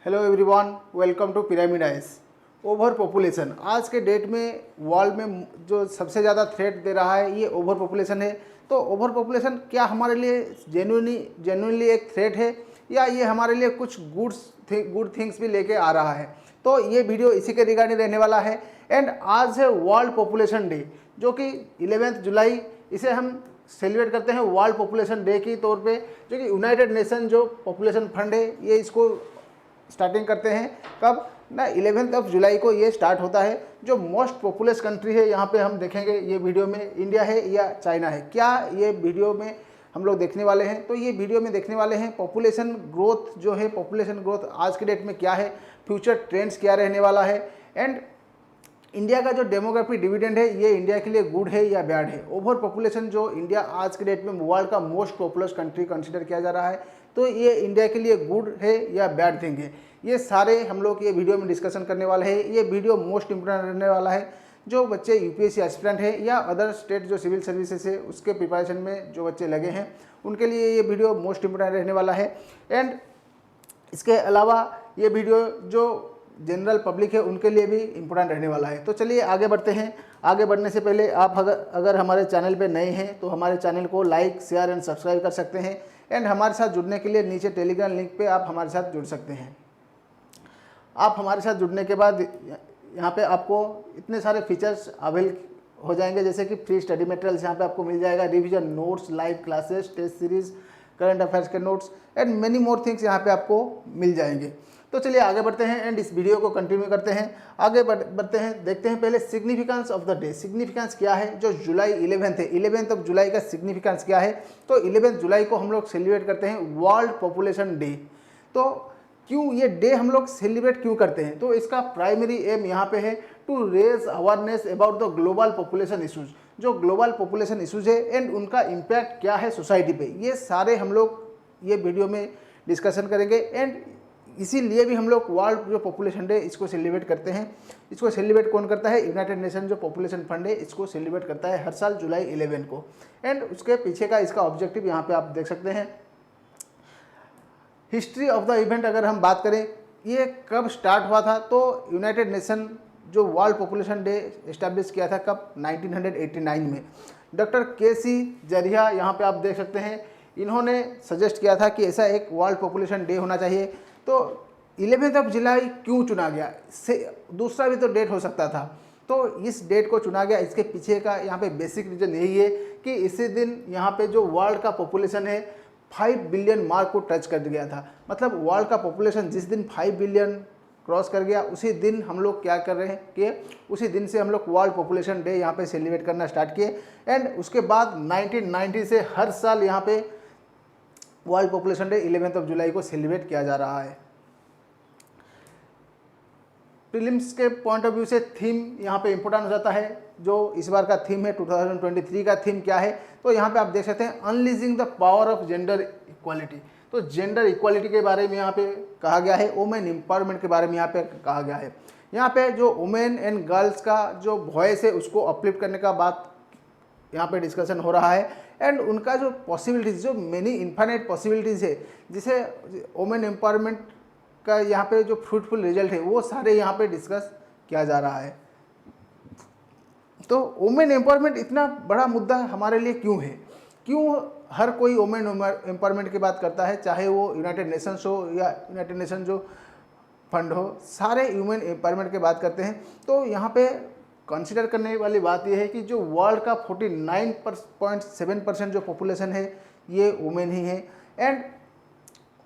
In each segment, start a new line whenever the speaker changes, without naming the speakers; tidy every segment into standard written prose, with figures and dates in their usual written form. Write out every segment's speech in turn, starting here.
Hello everyone, welcome to Pyramid Ice. Over population आज के date में वर्ल्ड में जो सबसे ज़्यादा थ्रेट दे रहा है ये ओवर पॉपुलेशन है। तो ओवर पॉपुलेशन क्या हमारे लिए जेन्युइनली एक थ्रेट है या ये हमारे लिए कुछ गुड थिंग्स भी लेके आ रहा है? तो ये वीडियो इसी के रिगार्डिंग रहने वाला है। एंड आज है वर्ल्ड पॉपुलेशन डे, जो कि 11 जुलाई इसे हम सेलिब्रेट करते हैं वर्ल्ड पॉपुलेशन डे के तौर पे, जो कि यूनाइटेड नेशन जो पॉपुलेशन फंड है ये इसको स्टार्टिंग करते हैं। कब ना 11 जुलाई को ये स्टार्ट होता है। जो मोस्ट पॉपुलस कंट्री है यहाँ पे हम देखेंगे ये वीडियो में, इंडिया है या चाइना है, क्या ये वीडियो में हम लोग देखने वाले हैं। तो ये वीडियो में देखने वाले हैं पॉपुलेशन ग्रोथ जो है, पॉपुलेशन ग्रोथ आज के डेट में क्या है, फ्यूचर ट्रेंड्स क्या रहने वाला है, एंड इंडिया का जो डेमोग्राफी डिविडेंड है ये इंडिया के लिए गुड है या बैड है। ओवर पॉपुलेशन जो इंडिया आज के डेट में वर्ल्ड का मोस्ट पॉपुलस कंट्री कंसिडर किया जा रहा है, तो ये इंडिया के लिए गुड है या बैड थिंग है, ये सारे हम लोग ये वीडियो में डिस्कशन करने वाले हैं। ये वीडियो मोस्ट इंपोर्टेंट रहने वाला है। जो बच्चे यूपीएससी एस्पिरेंट है या अदर स्टेट जो सिविल सर्विसेज है उसके प्रिपरेशन में जो बच्चे लगे हैं उनके लिए ये वीडियो मोस्ट इंपोर्टेंट रहने वाला है। एंड इसके अलावा ये वीडियो जो जनरल पब्लिक है उनके लिए भी इम्पोर्टेंट रहने वाला है। तो चलिए आगे बढ़ते हैं। आगे बढ़ने से पहले आप अगर हमारे चैनल पे नए हैं तो हमारे चैनल को लाइक, शेयर एंड सब्सक्राइब कर सकते हैं। एंड हमारे साथ जुड़ने के लिए नीचे टेलीग्राम लिंक पे आप हमारे साथ जुड़ सकते हैं। आप हमारे साथ जुड़ने के बाद यहाँ पे आपको इतने सारे फीचर्स अवेल हो जाएंगे, जैसे कि फ्री स्टडी मटेरियल्स यहाँ पे आपको मिल जाएगा, revision notes, live classes, test series, current affairs के notes and many more things यहाँ पे आपको मिल जाएंगे। तो चलिए आगे बढ़ते हैं एंड इस वीडियो को कंटिन्यू करते हैं। आगे बढ़ते हैं, देखते हैं पहले significance of the day. Significance क्या है जो जुलाई 11 है, 11 जुलाई का सिग्निफिकेंस क्या है? तो 11 जुलाई को हम लोग सेलिब्रेट करते हैं वर्ल्ड पॉपुलेशन डे। तो क्यों ये डे हम लोग सेलिब्रेट क्यों करते हैं? तो इसका प्राइमरी एम यहाँ पे है to raise awareness about the global population issues. जो ग्लोबल पॉपुलेशन इशूज़ है एंड उनका इम्पैक्ट क्या है सोसाइटी पे, ये सारे हम लोग ये वीडियो में डिस्कशन करेंगे। एंड इसीलिए भी हम लोग वर्ल्ड जो पॉपुलेशन डे इसको सेलिब्रेट करते हैं। इसको सेलिब्रेट कौन करता है? यूनाइटेड नेशन जो पॉपुलेशन फंड है इसको सेलिब्रेट करता है हर साल जुलाई 11 को। एंड उसके पीछे का इसका ऑब्जेक्टिव यहाँ पे आप देख सकते हैं। हिस्ट्री ऑफ द इवेंट अगर हम बात करें, ये कब स्टार्ट हुआ था? तो यूनाइटेड नेशन जो वर्ल्ड पॉपुलेशन डे इस्टेब्लिश किया था कब? 1989 में। Doctor KC. जरिया यहाँ पे आप देख सकते हैं, इन्होंने सजेस्ट किया था कि ऐसा एक वर्ल्ड पॉपुलेशन डे होना चाहिए। तो 11 जुलाई क्यों चुना गया? से दूसरा भी तो डेट हो सकता था, तो इस डेट को चुना गया। इसके पीछे का यहाँ पे बेसिक रीज़न यही है कि इसी दिन यहाँ पे जो वर्ल्ड का पॉपुलेशन है 5 बिलियन मार्क को टच कर गया था। मतलब वर्ल्ड का पॉपुलेशन जिस दिन 5 बिलियन क्रॉस कर गया उसी दिन हम लोग क्या कर रहे हैं कि उसी दिन से हम लोग वर्ल्ड पॉपुलेशन डे यहाँ पे सेलिब्रेट करना स्टार्ट किए। एंड उसके बाद 1990 से हर साल यहाँ पे वर्ल्ड पॉपुलेशन डे 11 जुलाई को सेलिब्रेट किया जा रहा है। प्रीलिम्स के पॉइंट ऑफ व्यू से थीम यहाँ पे इम्पोर्टेंट हो जाता है। जो इस बार का थीम है 2023 का थीम क्या है? तो यहाँ पे आप देख सकते हैं unleashing the power of gender equality. तो जेंडर इक्वालिटी के बारे में यहाँ पे कहा गया है, वुमेन एम्पावरमेंट के बारे में यहाँ पे कहा गया है। यहाँ पे जो वुमेन एंड गर्ल्स का जो वॉइस है उसको अपलिफ्ट करने का बात यहाँ पे डिस्कशन हो रहा है। एंड उनका जो पॉसिबिलिटीज़, जो मेनी इन्फाइनाइट पॉसिबिलिटीज़ है, जिसे वुमेन एम्पावरमेंट का यहाँ पे जो फ्रूटफुल रिजल्ट है वो सारे यहाँ पे डिस्कस किया जा रहा है। तो वुमेन एम्पावरमेंट इतना बड़ा मुद्दा हमारे लिए क्यों है? क्यों हर कोई वुमेन एम्पावरमेंट की बात करता है, चाहे वो यूनाइटेड नेशंस हो या यूनाइटेड नेशन जो फंड हो, सारे वुमेन एम्पावरमेंट की बात करते हैं। तो यहाँ पे कंसिडर करने वाली बात यह है कि जो वर्ल्ड का 49.7% जो पॉपुलेशन है ये वुमेन ही है। एंड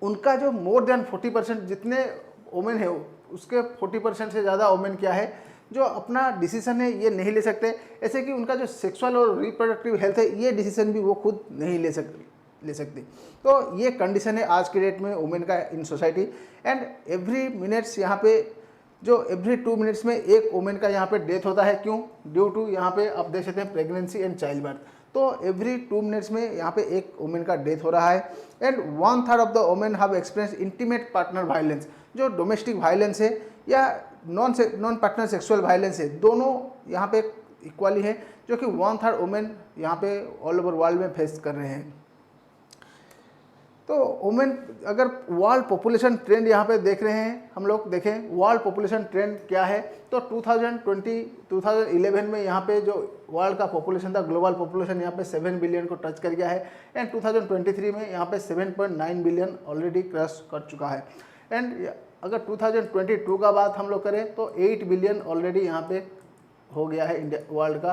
उनका जो मोर देन 40% जितने वुमेन है उसके 40% से ज़्यादा वुमेन क्या है जो अपना डिसीजन है ये नहीं ले सकते। ऐसे कि उनका जो सेक्सुअल और रिप्रोडक्टिव हेल्थ है ये डिसीजन भी वो खुद नहीं ले सकती। तो ये कंडीशन है आज के डेट में वुमेन का in society. And every minutes यहाँ पे जो एवरी 2 मिनट्स में एक वुमेन का यहाँ पे डेथ होता है। क्यों? ड्यू टू यहाँ पे आप देख सकते हैं प्रेगनेंसी एंड चाइल्ड बर्थ। तो एवरी 2 मिनट्स में यहाँ पे एक वुमेन का डेथ हो रहा है। And 1/3 of the women have experience intimate partner violence. जो डोमेस्टिक वायलेंस है या नॉन पार्टनर सेक्सुअल वायलेंस है, दोनों यहाँ पे इक्वली है, जो कि 1/3 वुमेन यहाँ पे ऑल ओवर वर्ल्ड में फेस कर रहे हैं। तो वुमेन, अगर वर्ल्ड पॉपुलेशन ट्रेंड यहाँ पे देख रहे हैं हम लोग, देखें वर्ल्ड पॉपुलेशन ट्रेंड क्या है। तो 2011 में यहाँ पे जो वर्ल्ड का पॉपुलेशन था, ग्लोबल पॉपुलेशन यहाँ पे 7 बिलियन को टच कर गया है। एंड 2023 में यहाँ पे 7.9 बिलियन ऑलरेडी क्रॉस कर चुका है। एंड अगर 2022 का बात हम लोग करें तो 8 बिलियन ऑलरेडी यहाँ पे हो गया है इंडिया वर्ल्ड का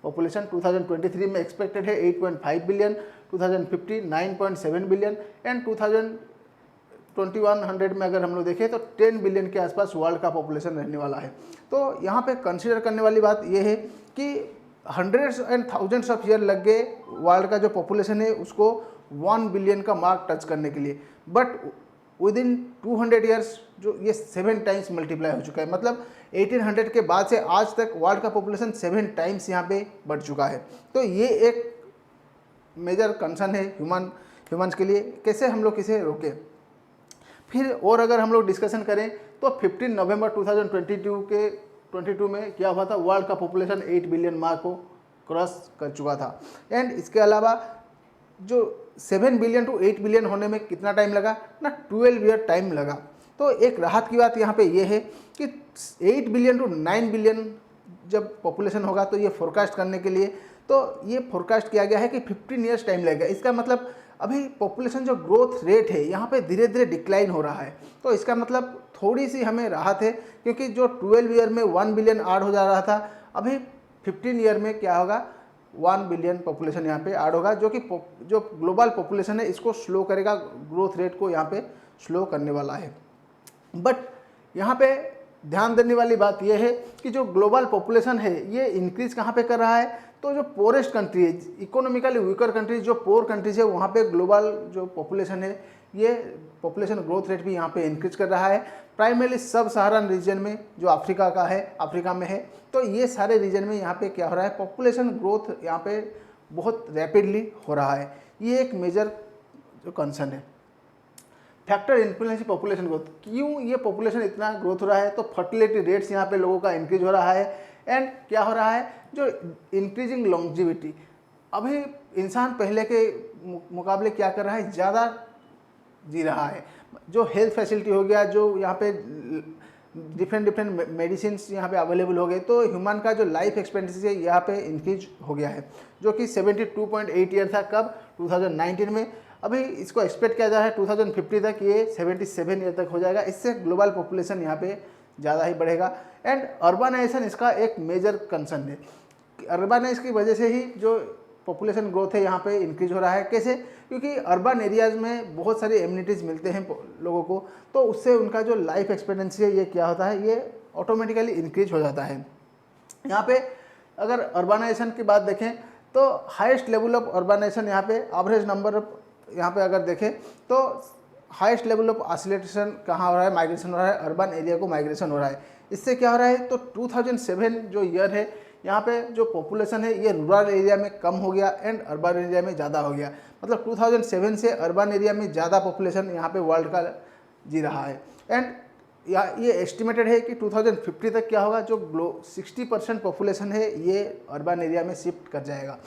पॉपुलेशन। 2023 में एक्सपेक्टेड है 8.5 बिलियन, 2050 9.7 बिलियन एंड 2100 में अगर हम लोग देखें तो 10 बिलियन के आसपास वर्ल्ड का पॉपुलेशन रहने वाला है। तो यहाँ पे कंसीडर करने वाली बात यह है कि hundreds and thousands of year लग गए वर्ल्ड का जो पॉपुलेशन है उसको 1 बिलियन का मार्क टच करने के लिए, बट विद इन 200 ईयर्स जो ये 7 टाइम्स मल्टीप्लाई हो चुका है। मतलब 1800 के बाद से आज तक वर्ल्ड का पॉपुलेशन 7 टाइम्स यहाँ पे बढ़ चुका है। तो ये एक मेजर कंसर्न है ह्यूमंस के लिए, कैसे हम लोग इसे रोकें। फिर और अगर हम लोग डिस्कशन करें तो 15 नवंबर 2022 में क्या हुआ था, वर्ल्ड का पॉपुलेशन 8 बिलियन मार्क को क्रॉस कर चुका था। एंड इसके अलावा जो 7 बिलियन टू 8 बिलियन होने में कितना टाइम लगा ना, 12 ईयर टाइम लगा। तो एक राहत की बात यहाँ पे ये है कि 8 बिलियन टू 9 बिलियन जब पॉपुलेशन होगा तो ये फोरकास्ट करने के लिए तो ये फोरकास्ट किया गया है कि 15 ईयर्स टाइम लगेगा। इसका मतलब अभी पॉपुलेशन जो ग्रोथ रेट है यहाँ पे धीरे धीरे डिक्लाइन हो रहा है। तो इसका मतलब थोड़ी सी हमें राहत है, क्योंकि जो 12 ईयर में 1 बिलियन ऐड हो जा रहा था, अभी 15 ईयर में क्या होगा, 1 बिलियन पॉपुलेशन यहाँ पे ऐड होगा, जो कि जो ग्लोबल पॉपुलेशन है इसको स्लो करेगा, ग्रोथ रेट को यहाँ पे स्लो करने वाला है। बट यहाँ पे ध्यान देने वाली बात यह है कि जो ग्लोबल पॉपुलेशन है ये इंक्रीज कहाँ पे कर रहा है, तो जो पोरेस्ट कंट्री है, इकोनॉमिकली वीकर कंट्रीज, जो पोर कंट्रीज है, वहाँ पे ग्लोबल जो पॉपुलेशन है ये पॉपुलेशन ग्रोथ रेट भी यहाँ पे इंक्रीज कर रहा है। प्राइमरली सब सहारन रीजन में जो अफ्रीका का है, अफ्रीका में है, तो ये सारे रीजन में यहाँ पे क्या हो रहा है, पॉपुलेशन ग्रोथ यहाँ पे बहुत रैपिडली हो रहा है। ये एक मेजर जो कंसर्न है। फैक्टर इन्फ्लुएंस पॉपुलेशन ग्रोथ, क्यों ये पॉपुलेशन इतना ग्रोथ हो रहा है, तो फर्टिलिटी रेट्स यहाँ पे लोगों का इंक्रीज हो रहा है। एंड क्या हो रहा है, जो इंक्रीजिंग लॉन्जिविटी, अभी इंसान पहले के मुकाबले क्या कर रहा है, ज़्यादा जी रहा है। जो हेल्थ फैसिलिटी हो गया, जो यहाँ पे डिफरेंट मेडिसिन यहाँ पे अवेलेबल हो गए, तो ह्यूमन का जो लाइफ एक्सपेक्टेंसी है यहाँ पे इंक्रीज हो गया है, जो कि 72.8 ईयर था कब, 2019 में। अभी इसको एक्सपेक्ट किया जा रहा है 2050 तक ये 77 ईयर तक हो जाएगा। इससे ग्लोबल पॉपुलेशन यहाँ पे ज़्यादा ही बढ़ेगा। एंड अर्बनाइजेशन इसका एक मेजर कंसर्न है। अर्बनाइज की वजह से ही जो पॉपुलेशन ग्रोथ है यहाँ पे इंक्रीज हो रहा है। कैसे, क्योंकि अर्बन एरियाज़ में बहुत सारी एमिनिटीज़ मिलते हैं लोगों को, तो उससे उनका जो लाइफ एक्सपेक्टेंसी है ये क्या होता है, ये ऑटोमेटिकली इंक्रीज हो जाता है। यहाँ पे अगर अर्बनाइजेशन की बात देखें तो हाईएस्ट लेवल ऑफ अर्बनाइजेशन यहाँ पे एवरेज नंबर यहाँ पे अगर देखें तो हाईएस्ट लेवल ऑफ आइसोलेशन कहाँ हो रहा है, माइग्रेशन हो रहा है, अर्बन एरिया को माइग्रेशन हो रहा है। इससे क्या हो रहा है, तो 2007 जो ईयर है यहाँ पे जो पॉपुलेशन है ये रूरल एरिया में कम हो गया एंड अर्बन एरिया में ज़्यादा हो गया। मतलब 2007 से अर्बन एरिया में ज़्यादा पॉपुलेशन यहाँ पे वर्ल्ड का जी रहा है। एंड ये एस्टिमेटेड है कि 2050 तक क्या होगा, जो 60% पॉपुलेशन है ये अर्बन एरिया में शिफ्ट कर जाएगा।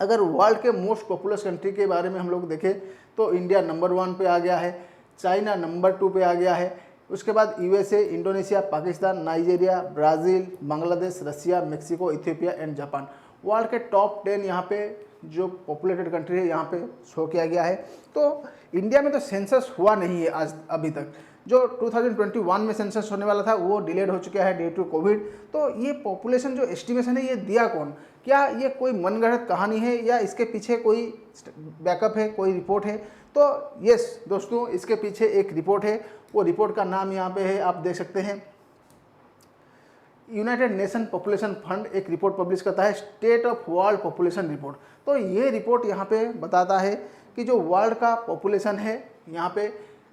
अगर वर्ल्ड के मोस्ट पॉपुलस कंट्री के बारे में हम लोग देखें तो इंडिया नंबर 1 पे आ गया है, चाइना नंबर 2 पे आ गया है, उसके बाद USA, Indonesia, Pakistan, Nigeria, Brazil, Bangladesh, Russia, Mexico, Ethiopia and Japan. World के टॉप 10 यहाँ पे जो पॉपुलेटेड कंट्री है यहाँ पे शो किया गया है। तो इंडिया में तो सेंसस हुआ नहीं है आज अभी तक। जो 2021 में सेंसस होने वाला था वो डिलेड हो चुका है ड्यू टू कोविड। तो ये पॉपुलेशन जो एस्टिमेशन है ये दिया कौन, क्या ये कोई मनगढ़ंत कहानी है या इसके पीछे कोई बैकअप है, कोई रिपोर्ट है? तो यस दोस्तों, इसके पीछे एक रिपोर्ट है। वो रिपोर्ट का नाम यहाँ पे है, आप देख सकते हैं। यूनाइटेड नेशन पॉपुलेशन फंड एक रिपोर्ट पब्लिश करता है, state of world population report. तो ये रिपोर्ट यहाँ पे बताता है कि जो वर्ल्ड का पॉपुलेशन है यहाँ पे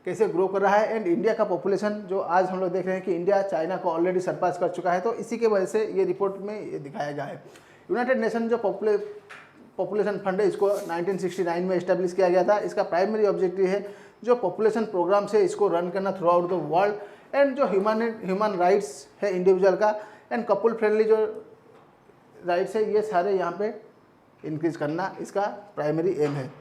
कैसे ग्रो कर रहा है। एंड इंडिया का पॉपुलेशन जो आज हम लोग देख रहे हैं कि इंडिया चाइना को ऑलरेडी सरपास कर चुका है, तो इसी के वजह से ये रिपोर्ट में ये दिखाया गया है। यूनाइटेड नेशन जो पॉपुलेशन फंड है इसको 1969 में इस्टेब्लिश किया गया था। इसका प्राइमरी ऑब्जेक्टिव है जो पॉपुलेशन प्रोग्राम से इसको रन करना through out the world. And जो ह्यूमन राइट्स है इंडिविजुअल का एंड कपल फ्रेंडली जो राइट्स है ये सारे यहाँ पे इंक्रीज करना इसका प्राइमरी एम है।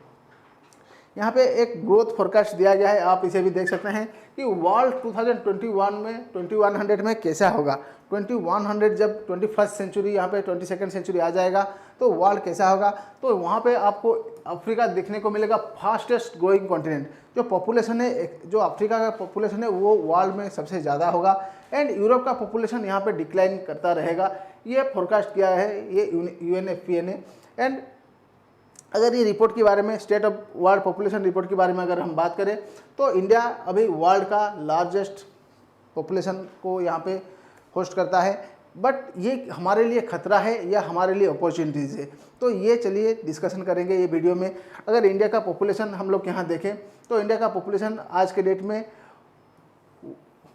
यहाँ पे एक ग्रोथ फोरकास्ट दिया गया है, आप इसे भी देख सकते हैं कि वर्ल्ड 2021 में 2100 में कैसा होगा। 2100 जब 21st सेंचुरी यहाँ पे 22nd सेंचुरी आ जाएगा तो वर्ल्ड कैसा होगा। तो वहाँ पे आपको अफ्रीका देखने को मिलेगा, फास्टेस्ट ग्रोइंग कॉन्टिनेंट। जो पॉपुलेशन है, जो अफ्रीका का पॉपुलेशन है वो वर्ल्ड में सबसे ज़्यादा होगा, एंड यूरोप का पॉपुलेशन यहाँ पे डिक्लाइन करता रहेगा। ये फोरकास्ट किया है ये UNFPA ने। एंड अगर ये रिपोर्ट के बारे में, state of world population report के बारे में अगर हम बात करें तो इंडिया अभी वर्ल्ड का लार्जेस्ट पॉपुलेशन को यहाँ पे होस्ट करता है। बट ये हमारे लिए खतरा है या हमारे लिए अपॉर्चुनिटीज़ है, तो ये चलिए डिस्कशन करेंगे ये वीडियो में। अगर इंडिया का पॉपुलेशन हम लोग यहाँ देखें तो इंडिया का पॉपुलेशन आज के डेट में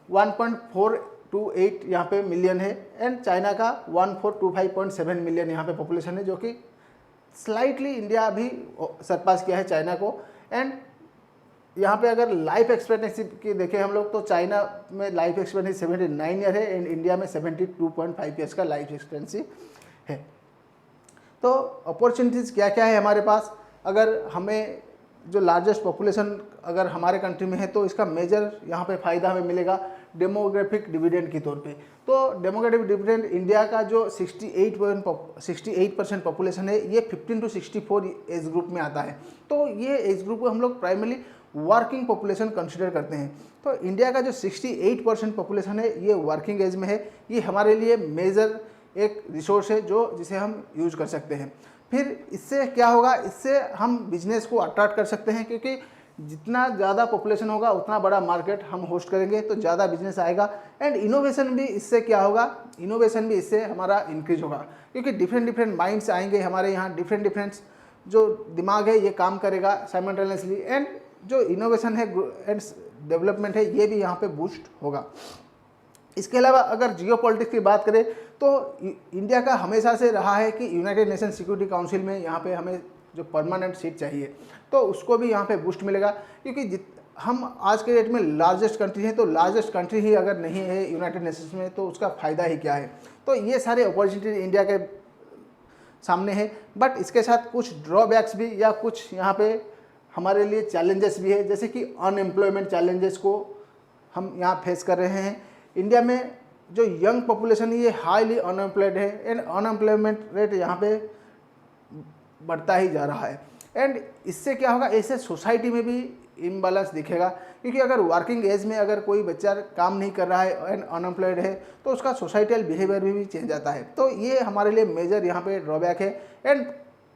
1.428 यहाँ पे मिलियन है, एंड चाइना का 1425.7 मिलियन यहाँ पे पॉपुलेशन है, जो कि स्लाइटली इंडिया अभी सरपास किया है चाइना को। एंड यहाँ पे अगर लाइफ एक्सपेक्टेंसी की देखें हम लोग तो चाइना में लाइफ एक्सपेक्टेंसी 79 ईयर है, एंड इंडिया में 72.5 ईयर्स का लाइफ एक्सपेक्टेंसी है। तो अपॉर्चुनिटीज़ क्या क्या है हमारे पास। अगर हमें जो लार्जेस्ट पॉपुलेशन अगर हमारे कंट्री में है तो इसका मेजर यहाँ पे फ़ायदा हमें मिलेगा डेमोग्राफिक डिविडेंड के तौर पे। तो डेमोग्राफिक डिविडेंड इंडिया का जो 68% पॉपुलेशन है ये 15 to 64 एज ग्रुप में आता है। तो ये एज ग्रुप को हम लोग प्राइमरली वर्किंग पॉपुलेशन कंसिडर करते हैं। तो इंडिया का जो 68% पॉपुलेशन है ये वर्किंग एज में है। ये हमारे लिए मेजर एक रिसोर्स है जो जिसे हम यूज कर सकते हैं। फिर इससे क्या होगा, इससे हम बिजनेस को अट्रैक्ट कर सकते हैं, क्योंकि जितना ज़्यादा पॉपुलेशन होगा उतना बड़ा मार्केट हम होस्ट करेंगे तो ज़्यादा बिजनेस आएगा। एंड इनोवेशन भी इससे क्या होगा, इनोवेशन भी इससे हमारा इंक्रीज होगा, क्योंकि डिफरेंट माइंड्स आएंगे हमारे यहाँ, डिफरेंट जो दिमाग है ये काम करेगा साइमल्टेनियसली, एंड जो इनोवेशन है एंड डेवलपमेंट है ये भी यहाँ पे बूस्ट होगा। इसके अलावा अगर जियो पॉलिटिक्स की बात करें तो इंडिया का हमेशा से रहा है कि यूनाइटेड नेशन सिक्योरिटी काउंसिल में यहाँ पे हमें जो परमानेंट सीट चाहिए तो उसको भी यहाँ पे बूस्ट मिलेगा, क्योंकि हम आज के डेट में लार्जेस्ट कंट्री हैं, तो लार्जेस्ट कंट्री ही अगर नहीं है यूनाइटेड नेशंस में तो उसका फ़ायदा ही क्या है। तो ये सारे अपॉर्चुनिटी इंडिया के सामने है, बट इसके साथ कुछ ड्रॉबैक्स भी या कुछ यहाँ पे हमारे लिए चैलेंजेस भी है, जैसे कि अनएम्प्लॉयमेंट चैलेंजेस को हम यहाँ फेस कर रहे हैं। इंडिया में जो यंग पॉपुलेशन है ये हाईली अनएम्प्लॉयड है, एंड अनएम्प्लॉयमेंट रेट यहाँ पे बढ़ता ही जा रहा है। एंड इससे क्या होगा, ऐसे सोसाइटी में भी इम्बैलेंस दिखेगा, क्योंकि अगर वर्किंग एज में अगर कोई बच्चा काम नहीं कर रहा है एंड अनएम्प्लॉयड है तो उसका सोसाइटल बिहेवियर भी चेंज आता है। तो ये हमारे लिए मेजर यहाँ पे ड्रॉबैक है एंड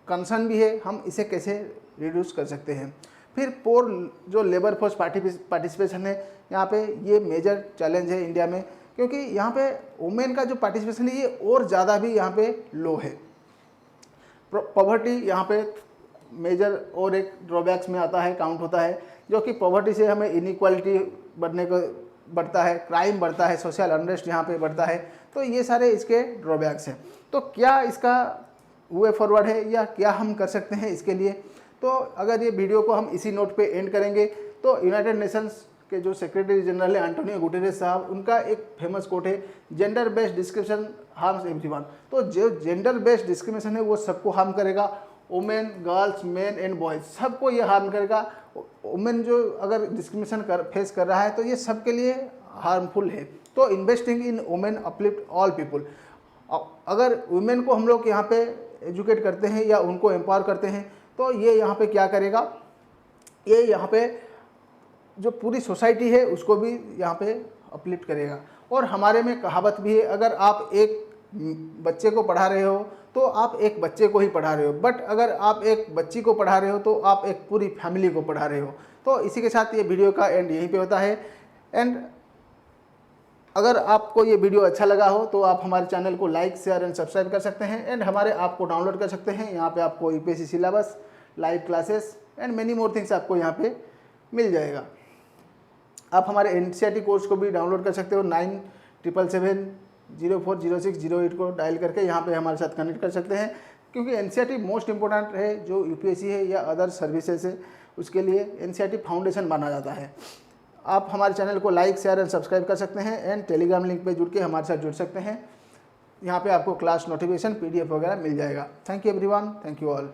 कंसर्न भी है, हम इसे कैसे रिड्यूस कर सकते हैं। फिर पोर जो लेबर फोर्स पार्टिसिपेशन है यहाँ पे ये मेजर चैलेंज है इंडिया में, क्योंकि यहाँ पे वुमेन का जो पार्टिसिपेशन है ये और ज़्यादा भी यहाँ पे लो है। पॉवर्टी यहाँ पे मेजर और एक ड्रॉबैक्स में आता है, काउंट होता है, जो कि पॉवर्टी से हमें इनइक्वालिटी बढ़ता है, क्राइम बढ़ता है, सोशल अनरेस्ट यहाँ पे बढ़ता है। तो ये सारे इसके ड्रॉबैक्स हैं। तो क्या इसका वे फॉरवर्ड है या क्या हम कर सकते हैं इसके लिए, तो अगर ये वीडियो को हम इसी नोट पे एंड करेंगे तो यूनाइटेड नेशंस के जो सेक्रेटरी जनरल है एंटोनियो गुटेरेस साहब, उनका एक फेमस कोट है, gender based discrimination harms everyone. तो जो जेंडर बेस्ड डिस्क्रिमिनेशन है वो सबको हार्म करेगा, women, girls, main and boys सबको ये हार्म करेगा। वुमेन जो अगर डिस्क्रिमिनेशन फेस कर रहा है तो ये सबके लिए हार्मफुल है। तो investing in women uplift all people. अगर वुमेन को हम लोग यहाँ पे एजुकेट करते हैं या उनको एम्पावर करते हैं तो ये यहाँ पे क्या करेगा, ये यहाँ पे जो पूरी सोसाइटी है उसको भी यहाँ पे अपलिफ्ट करेगा। और हमारे में कहावत भी है, अगर आप एक बच्चे को पढ़ा रहे हो तो आप एक बच्चे को ही पढ़ा रहे हो, बट अगर आप एक बच्ची को पढ़ा रहे हो तो आप एक पूरी फैमिली को पढ़ा रहे हो। तो इसी के साथ ये वीडियो का एंड यहीं पे होता है। एंड अगर आपको ये वीडियो अच्छा लगा हो तो आप हमारे चैनल को लाइक, शेयर एंड सब्सक्राइब कर सकते हैं, एंड हमारे ऐप को डाउनलोड कर सकते हैं। यहाँ पे आपको UPSC syllabus, live classes and many more things आपको यहाँ पे मिल जाएगा। आप हमारे एनसीईआरटी कोर्स को भी डाउनलोड कर सकते हो, 9777040608 को डायल करके यहाँ पे हमारे साथ कनेक्ट कर सकते हैं, क्योंकि एनसीईआरटी मोस्ट इंपॉर्टेंट है जो यूपीएससी है या अदर सर्विसेज है उसके लिए एनसीईआरटी फाउंडेशन माना जाता है। आप हमारे चैनल को लाइक, शेयर एंड सब्सक्राइब कर सकते हैं, एंड टेलीग्राम लिंक पे जुड़ के हमारे साथ जुड़ सकते हैं। यहाँ पे आपको क्लास नोटिफिकेशन, पीडीएफ वगैरह मिल जाएगा। Thank you everyone, thank you all.